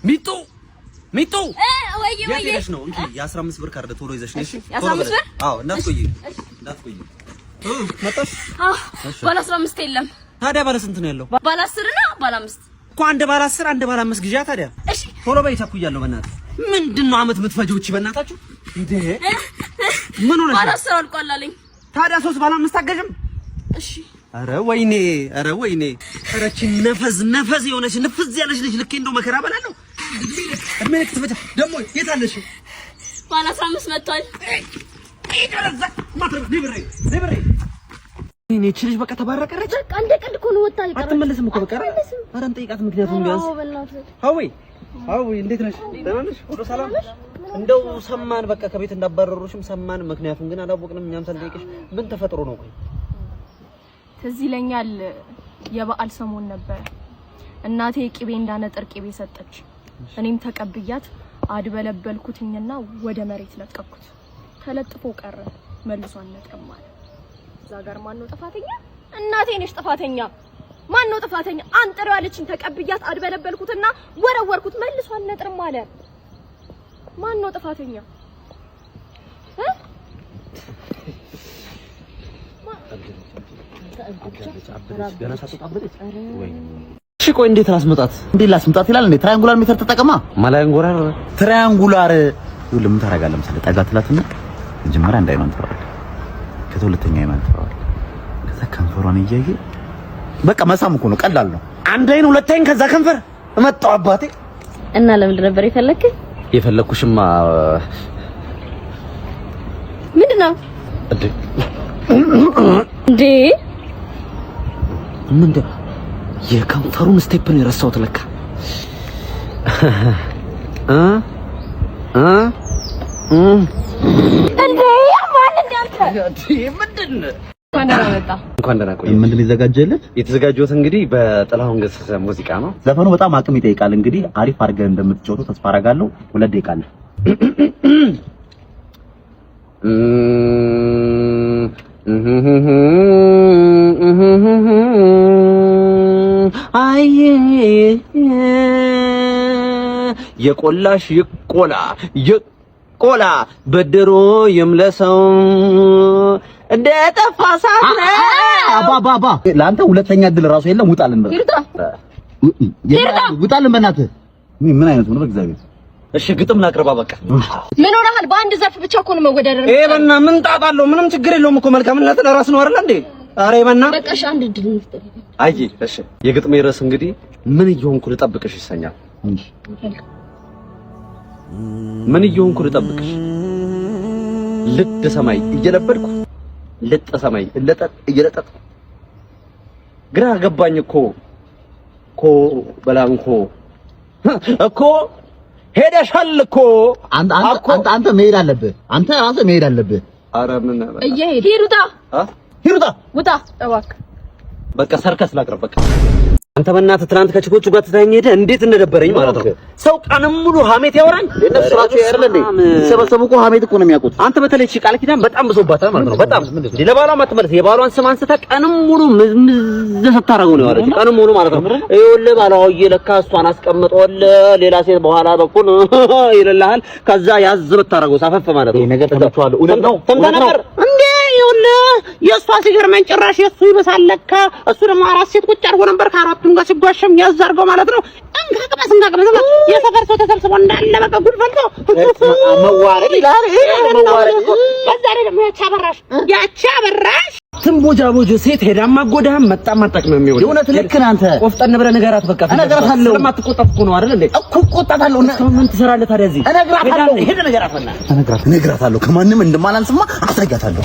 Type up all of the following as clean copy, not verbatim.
ሚጡ ወይ የት ነው እንዴ? የ15 ብር ካርድ ቶሎ ይዘሽ ነሽ። 15 ብር? አዎ፣ እንዳትቆይ። መጣሽ? ባለ 15 የለም። ታዲያ ባለ ስንት ነው ያለው? ባለ 10 እና ባለ 5 እኮ አንድ ባለ 10 አንድ ባለ 5 ግዢያ። ታዲያ እሺ፣ ቶሎ በይ፣ ቸኩያለሁ። በእናትህ ምንድነው አመት የምትፈጂው? እቺ በእናታችሁ እንዴ! ምን ሆነሽ? ባለ 10 አልቋል አለኝ። ታዲያ 3 ባለ 5 አገዥም? እሺ። ኧረ ወይኔ! ኧረ እቺ ነፈዝ የሆነች ንፍዝ ያለች ልጅ ልኬ እንደው መከራ በላለሁ። እድሜ ትፈታ ደግሞ የት አለሽ? ባለ 15 መጥቷል። እኔ እቺ ልጅ በቃ ተባረቀረች። በቃ እንደ ቀልድ እኮ ነው ወጣ ይቀር። አትመለስም እኮ በቃ። ኧረ እንጠይቃት ምክንያቱም ቢያንስ። አዎ እንዴት ነሽ? ደህና ነሽ? ሁሉ ሰላም? እንደው ሰማን በቃ ከቤት እንዳባረሩሽም ሰማን። ምክንያቱም ግን አላወቅንም። እኛም ሳንጠይቅሽ ምን ተፈጥሮ ነው? ቆይ ትዝ ይለኛል የበዓል ሰሞን ነበር። እናቴ ቅቤ እንዳነጠር ቅቤ ሰጠች። እኔም ተቀብያት አድበለበልኩትኝና ወደ መሬት ለቀቅኩት። ተለጥፎ ቀረ። መልሶ አነጥርም ማለት እዛ ጋር ማን ነው ጥፋተኛ? እናቴ ነሽ ጥፋተኛ። ማን ነው ጥፋተኛ? አንጥረው ያለችን ተቀብያት አድበለበልኩትና ወረወርኩት። መልሶ አነጥርም ማለት ማን ነው ጥፋተኛ? እሺ ቆይ እንዴት ላስመጣት ይላል እንዴ? ትራያንጉላር ሜተር ተጠቀማ። ማላንጎራር ትራያንጉላር ይኸውልህ ምን ታደርጋለህ መሰለህ? ጠጋ ትላትና መጀመሪያ አንድ አይኗን ትፈራለህ፣ ከዛ ሁለተኛ አይኗን ትፈራለህ፣ ከዛ ከንፈሯን እያየ በቃ መሳም እኮ ነው፣ ቀላል ነው። አንድ አይን ሁለት አይን ከዛ ከንፈር እመጣው አባቴ። እና ለምንድን ነበር የፈለግከኝ? የፈለኩሽማ ምንድነው እንዴ ምንድነው? የከንፈሩን ስቴፕ ነው የረሳሁት ለካ። እንዴ ማን እንዳንተ ምንድነው? እንኳን ደህና ቆይ። ምንድነው የተዘጋጀለት? የተዘጋጀሁት እንግዲህ በጥላሁን ገሰሰ ሙዚቃ ነው። ዘፈኑ በጣም አቅም ይጠይቃል። እንግዲህ አሪፍ አድርገህ እንደምትጫወተው ተስፋ አደርጋለሁ። 2 ደቂቃ አለ። አይ የቆላሽ ይቆላ በድሮ ይምለሰው እንደ ጠፋ ሰዓት ነው። አባባ ለአንተ ሁለተኛ እድል ራሱ የለም። ውጣልን ውጣልን በእናትህ። ምን አይነት ነው በእግዚአብሔር። እሺ ግጥም ላቅርባ በቃ። ምን ሆነሃል? በአንድ ዘርፍ ብቻ እኮ ነው መወዳደር። በእና ምን ጣጣ አለው? ምንም ችግር የለውም እኮ መልካምነት ለራስ ነው አይደል እንዴ? ኧረ በእና በቃ እሺ አንድ እድል እንፍጠር። አይ እሺ የግጥሜ ርዕስ እንግዲህ ምን እየሆንኩ ልጠብቅሽ ይሰኛል። ምን እየሆንኩ ልጠብቅሽ ልጥ ሰማይ እየለበድኩ ልጥ ሰማይ እየለጠጥ ግራ ገባኝ እኮ በላንኮ እኮ ሄደሻል እኮ አንተ መሄድ አለብህ። አንተ ራስህ መሄድ አለብህ። ኧረ ምን እየሄድ ሂሩታ ውጣ እባክህ። በቃ ሰርከስ ላቅርብ በቃ። አንተ በእናትህ ትናንት ከችኮቹ ጋር ትታኝ ሄደህ እንዴት እንደደበረኝ ማለት ነው። ሰው ቀንም ሙሉ ሀሜት ያወራኝ። እነሱ ራሱ ያርለ እንዴ ሲሰበሰቡ እኮ ሀሜት እኮ ነው የሚያውቁት። አንተ በተለይ እቺ ቃል ኪዳን በጣም ብሶባታል ማለት ነው። በጣም እንዴ ለባሏ ማትመለስ የባሏን ስም አንስተህ ቀንም ሙሉ ምዝምዝ ስታረገው ነው ያወራች። ቀንም ሙሉ ማለት ነው። ይኸውልህ ባሏ ለካ እሷን አስቀምጦልህ ሌላ ሴት በኋላ በኩል ይልልሃል። ከዛ ያዝ ብታረገው ሳፈፍ ማለት ነው። ይሄ ነገር ተመችቷል። እውነት ነው ተምታነበር እንዴ ይኸውልህ የእሷ ሲገርመኝ ጭራሽ የእሱ ይበሳል ለካ። እሱ ደግሞ 4 ሴት ቁጭ አድርጎ ነበር ከአራቱም ጋር ሲጓሸም ያዝ አድርገው ማለት ነው። እንካቅመስ የሰፈር ሰው ተሰብስቦ እንዳለ በቃ ጉድ ፈልቶ መዋረድ ይላል። መዋረድ በዛ ደግሞ ያቺ አበራሽ ትንቦጃቦጅ ሴት ሄዳማ ጎዳም መጣም አጣቅም የሚሆን የእውነት ልክ ነህ አንተ። ቆፍጠን ብለህ ንገራት በቃ። እነግራታለሁ። ስለማትቆጣት እኮ ነው አይደል እንዴ? እኮ እቆጣታለሁ። ምን ትሰራለህ ታዲያ እዚህ? እነግራታለሁ። ሄደ ንገራትና እነግራታለሁ። ከማንም እንደማላንስማ አሳያታለሁ።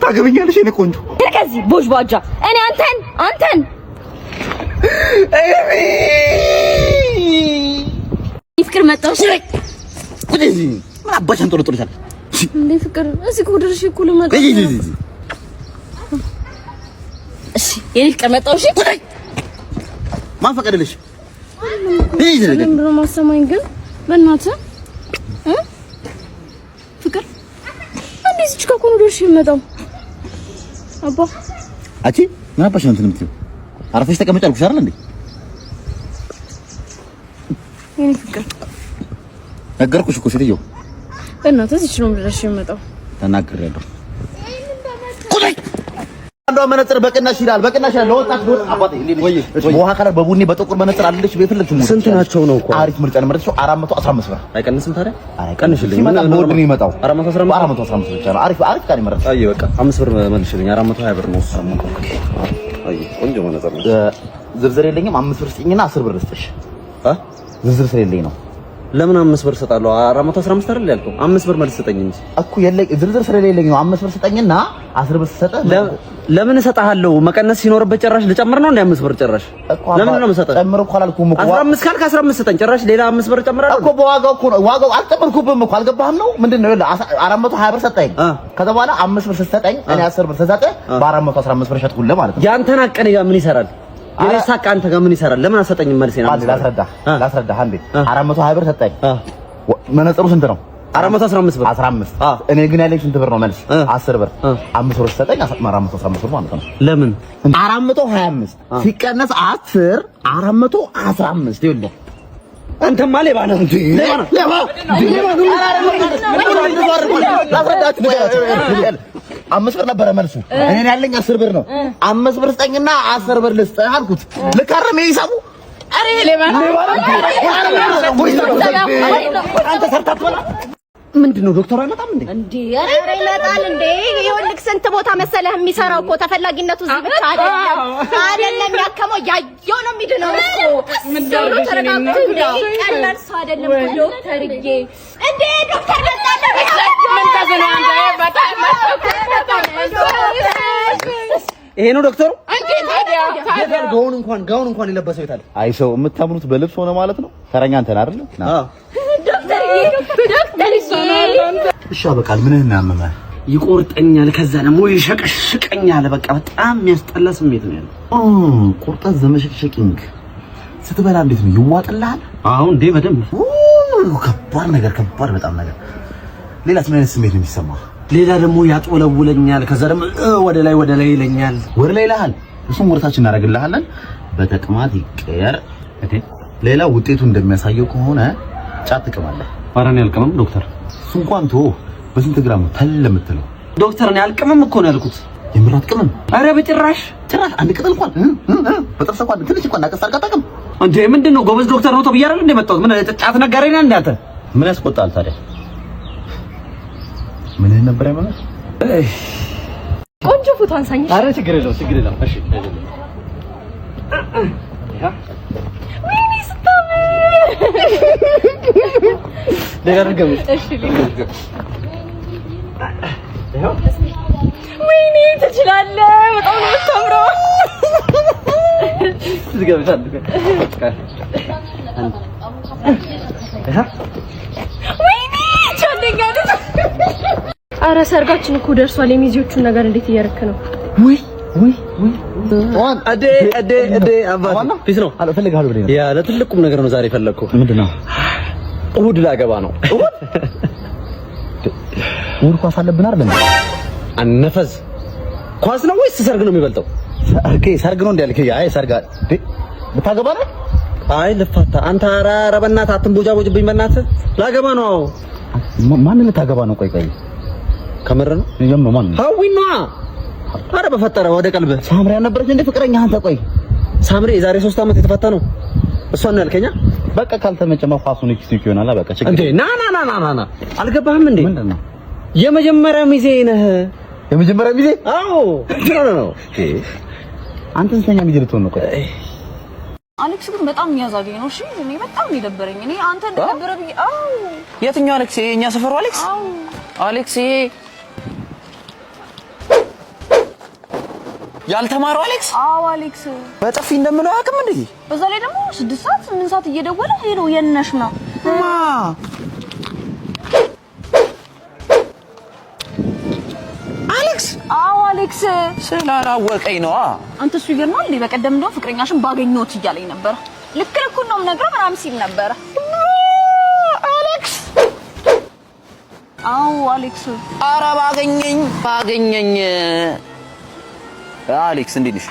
ታገበኛለሽ የኔ ቆንጆ። ከዚህ ቦሽ ባጃ እኔ አንተን ፍቅር መጣው። እሺ ወደዚህ ምን አባሻን ጦር ጦርሻል እንዴ? ፍቅር እዚህ እኮ ድርሽ እኮ ለማጣ። እሺ የኔ ፍቅር መጣው። እሺ ማን ፈቀደልሽ? ለምን ነው ማሰማኝ ግን በእናትህ ፍቅር እንዴት እዚህ ከኮኑ ደርሽ ይመጣው አባ አቺ ምን አባሽ ነው እንትን የምትይው? አረፈሽ ተቀመጭ አልኩሽ አይደል እንዴ? የኔ ፍቅር ነገርኩሽ እኮ ሴትዮ። በእናትህ እዚህ ነው ደርሽ ይመጣው ተናግሬያለሁ። አንዷ መነጽር በቅናሽ ይላል ለወጣት ዶት አባቴ ወይ በውሃ ከለር በቡኒ በጥቁር መነጽር አለልሽ በፍልክ ሙሉ ስንት ናቸው ነው እኮ አሪፍ ምርጫ ነው መረጥሽው 415 ብር አይቀንስም ታዲያ ቀንሽልኝ ምን ነው ወድ ነው ይመጣው 415 ብቻ ነው አሪፍ ቃል ይመረጥ አይ በቃ 5 ብር መልሽልኝ 420 ብር ነው እሱ አይ ቆንጆ መነጽር ነው ዝርዝር የለኝም 5 ብር ስጪኝና 10 ብር ልስጥሽ ዝርዝር ስለሌለኝ ነው ለምን 5 ብር ሰጣለሁ 415 አይደል ያልከው 5 ብር መልስ ሰጠኝ እንጂ እኮ ዝርዝር ስለሌለኝ ነው 5 ብር ስጠኝና 10 ብር ሰጠ ለምን እሰጥሃለሁ መቀነስ ሲኖርበት ጭራሽ ልጨምር ነው እንደ 5 ብር ጭራሽ ለምን ነው የምሰጠው ጨምር እኮ አላልኩም እኮ 15 ካልክ 15 ሰጠኝ ጭራሽ ሌላ 5 ብር ጨምራለሁ እኮ በዋጋው እኮ ነው ዋጋው አልጨመርኩብህም እኮ አልገባህም ነው ምንድነው 420 ብር ሰጠኝ ከዛ በኋላ 5 ብር ሰጠኝ እኔ 10 ብር ተሰጠ በ415 ብር ሸጥኩልህ ማለት ነው ያንተን አቀኔ ጋር ምን ይሰራል የሳቅ አንተ ጋር ምን ይሰራል ለምን አሰጠኝ መልሴ ነው ላስረዳ አንዴ 420 ብር ሰጠኝ መነጽሩ ስንት ነው 415 ብር 15 እኔ ግን ያለኝ ስንት ብር ነው መልስ 10 ብር 5 ብር ሰጠኝ 415 ብር ማለት ነው ለምን 425 ሲቀነስ 10 415 ይኸውልህ አንተማ ሌባ ነህ እንዴ ሌባ አምስት ብር ነበረ መልሱ እኔ ያለኝ 10 ብር ነው 5 ብር ስጠኝና 10 ብር ልስጥ አልኩት ልከርም ይሳቡ አሬ ሌባ አንተ ሰርታት በላ ምንድነው ዶክተር አይመጣም እንዴ እንዴ አረ ይመጣል እንዴ ይኸውልህ ስንት ቦታ መሰለህ የሚሰራው እኮ ተፈላጊነቱ እዚህ ብቻ አይደለም ያከመው ያየው ነው የሚድነው እኮ ምንድነው ተረጋግቶ እንዴ ቀላል ሰው አይደለም ዶክተርዬ እንዴ ዶክተር መጣለ ምን ታዘና አንተ በጣም ይሄ ነው ዶክተሩ እንዴ ታዲያ ጋውን እንኳን የለበሰው ይታል አይ ሰው የምታምኑት በልብስ ሆነ ማለት ነው ተረኛ አንተ አይደል ዶክተርዬ እሺ በቃል ምን እናመመ ይቆርጠኛል ከዛ ደግሞ ይሸቀሽቀኛል በቃ በጣም የሚያስጠላ ስሜት ነው ያለው ቁርጠት ዘመሸቅሸቂንግ ስትበላ እንዴት ነው ይዋጥልሃል አሁን እንዴ በደንብ ከባድ በጣም ነገር ሌላስ ምን አይነት ስሜት ነው የሚሰማው ሌላ ደግሞ ያጦለውለኛል ከዛ ደግሞ ወደ ላይ ይለኛል ወደ ላይ ይልሃል እሱም ወርታችን እናደርግልሃለን በተቅማት ይቀየር እቴ ሌላ ውጤቱ እንደሚያሳየው ከሆነ ጫት ትቅማለህ አራን ያልቀመም ዶክተር እሱ እንኳን በስንት ግራም ተል ለምትለው ዶክተር እኔ አልቀመም እኮ ነው ያልኩት የምራት ቅመም አረ በጭራሽ አንድ ቅጠል እንኳን በጥርስ እንኳን ትንሽ እንኳን አቀሳር ቀጣቀም እንዴ ምንድነው ጎበዝ ዶክተር ነው ተብዬ አይደል እንደ መጣሁት ምን ጫት ነጋሪ ነህ እንዴ አንተ ምን ያስቆጣል ታዲያ ምን ነበር ያመጣው ቆንጆ ፎቶ አንሳኝ አረ ችግር የለውም እሺ ወይኔ ስታምር ደጋርገም እሺ ወይኔ ትችላለህ በጣም ነው የምታምረው ትገበታል ወይኔ ቻንደኛ አረ ሰርጋችን እኮ ደርሷል የሚዜዎቹን ነገር እንዴት እያረክ ነው ወይ አዴ አባቴ ፒስ ነው አልፈልግሃለሁ ብለኝ ያ ለትልቁም ነገር ነው ዛሬ ፈለግኩ ምንድነው እሑድ ላገባ ነው እሑድ ኳስ አለብን አይደል አነፈዝ ኳስ ነው ወይስ ሰርግ ነው የሚበልጠው ሰርግ ነው እንዴ አይ ሰርግ ልታገባ ነው አይ ልፋታ አንተ ኧረ በእናትህ አትንቦጃቦጅብኝ በእናትህ ላገባ ነው ማንን ልታገባ ነው ቆይ ከምር ነው የምነው ማን ሀዊና አረ በፈጠረ ወደ ቀልብ ሳምሪ ያልነበረች እንዴ ፍቅረኛ አንተ ቆይ ሳምሪ የዛሬ 3 አመት የተፈታ ነው እሷን ነው ያልከኛ በቃ ካልተመቸማ ኳሱን እኪስ ይሆናል በቃ ችግር እንዴ ና አልገባህም እንዴ ምንድነው የመጀመሪያ ሚዜ ነህ የመጀመሪያ ሚዜ አዎ ነው አንተ ስንተኛ ሚዜ ልትሆን ነው ቆይ አሌክስ ግን በጣም የሚያዛገኝ ነው እሺ እኔ በጣም ይደበረኝ እኔ አንተ እንደነበረ ብዬ የትኛው አሌክስ የኛ ሰፈሩ አሌክስ አሌክስ ያልተማረው አሌክስ አዎ አሌክስ በጥፊ እንደምለው አያውቅም እንዴ በዛ ላይ ደግሞ 6 ሰዓት 8 ሰዓት እየደወለ ሄዶ የነሽ ነው አሌክስ አዎ አሌክስ ስላላወቀኝ ነው አንተ እሱ ይገርማል እንዴ በቀደም እንደው ፍቅረኛሽን ባገኘሁት እያለኝ ነበር ልክ ልኩን ነው የምነግረው ምናምን ሲል ነበረ። አሌክስ አዎ አሌክስ። ኧረ ባገኘኝ አሌክስ እንዴት ነሽ?